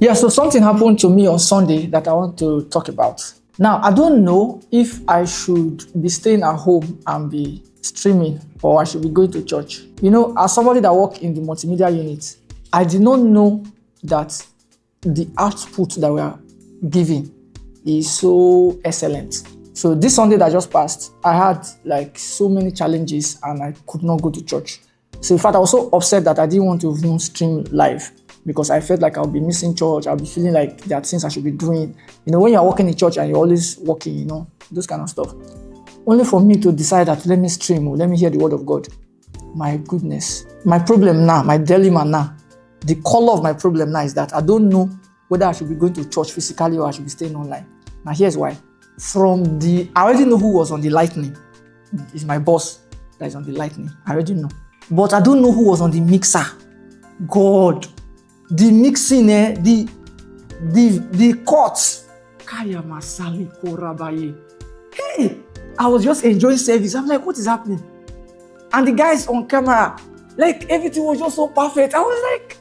Yeah, so something happened to me on Sunday that I want to talk about. Now, I don't know if I should be staying at home and be streaming or I should be going to church. As somebody that works in the multimedia unit, I did not know that the output that we are giving is so excellent. So this Sunday that just passed, I had so many challenges and I could not go to church. So in fact, I was so upset that I didn't want to even stream live because I felt like I'll be missing church. I'll be feeling like there are things I should be doing. When you're working in church and you're always working, those kind of stuff. Only for me to decide that let me stream or let me hear the word of God. My goodness. My problem now, my dilemma now, the color of my problem now is that I don't know whether I should be going to church physically or I should be staying online. Now here's why. I already know who was on the lightning. It's my boss that is on the lightning. I already know. But I don't know who was on the mixer. God. The mixing, the cuts. Hey, I was just enjoying service. I'm like, what is happening? And the guys on camera, everything was just so perfect. I was like,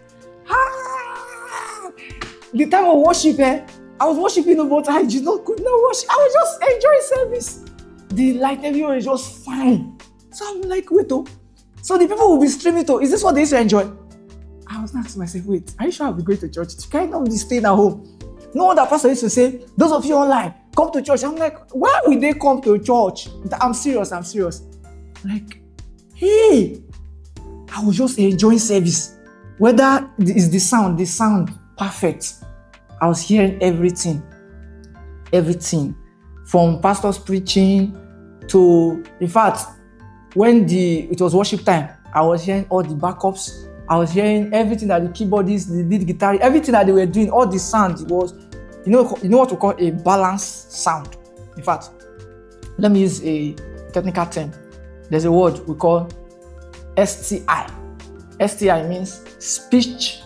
the time of worship, I was worshiping, but I could not worship. I was just enjoying service. The light, everyone was just fine. So I'm like, wait, so the people will be streaming, is this what they used to enjoy? I was asking myself, wait, are you sure I'll be going to church? Can I not be staying at home? No wonder pastor used to say, those of you online, come to church. I'm like, why will they come to church? I'm serious. Hey, I was just enjoying service. Whether it's the sound perfect. I was hearing everything. From pastors preaching to, in fact, when it was worship time, I was hearing all the backups. I was hearing everything that the keyboardists, the lead guitar, everything that they were doing, all the sound was, you know what we call a balanced sound. In fact, let me use a technical term. There's a word we call STI. STI means speech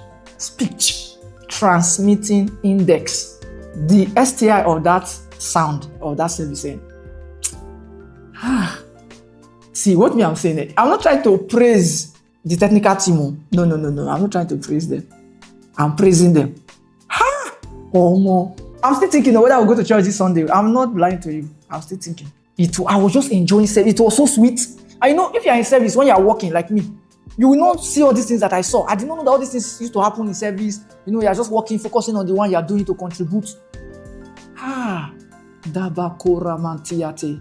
transmitting index. The STI of that sound, of that service. See, what I'm saying, I'm not trying to praise the technical team. No. I'm not trying to praise them. I'm praising them. I'm still thinking whether I'll go to church this Sunday. I'm not lying to you. I'm still thinking. I was just enjoying service. It was so sweet. I know if you're in service, when you're working like me, you will not see all these things that I saw. I did not know that all these things used to happen in service. You're just working, focusing on the one you're doing to contribute. Dabakora mantiate.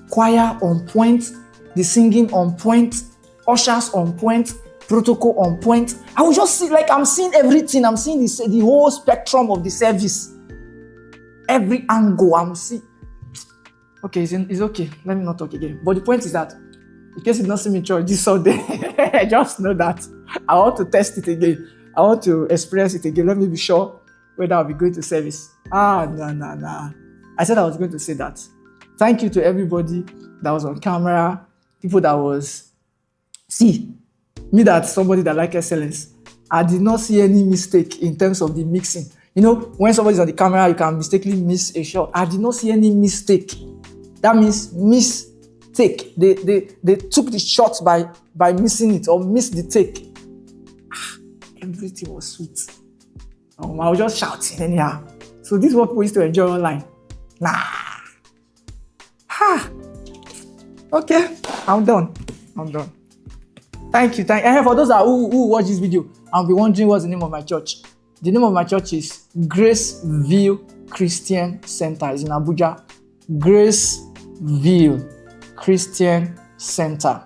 Choir on point, the singing on point, ushers on point, protocol on point. I will just see, I'm seeing everything. I'm seeing the whole spectrum of the service. Every angle I'm seeing. Okay, it's okay. Let me not talk again. But the point is that, in case you don't see me in church this Sunday, just know that I want to test it again. I want to experience it again. Let me be sure whether I'll be going to service. No. I said I was going to say that. Thank you to everybody that was on camera, people that was... See, me that's somebody that like excellence. I did not see any mistake in terms of the mixing. When somebody's on the camera, you can mistakenly miss a shot. I did not see any mistake. That means mistake. They took the shot by missing it or missed the take. Everything was sweet. I was just shouting anyhow. So this is what people used to enjoy online. Nah. Okay, I'm done. Thank you. And for those who watch this video, I'll be wondering what's the name of my church. The name of my church is Grace View Christian Center. It's in Abuja. Grace View Christian Center.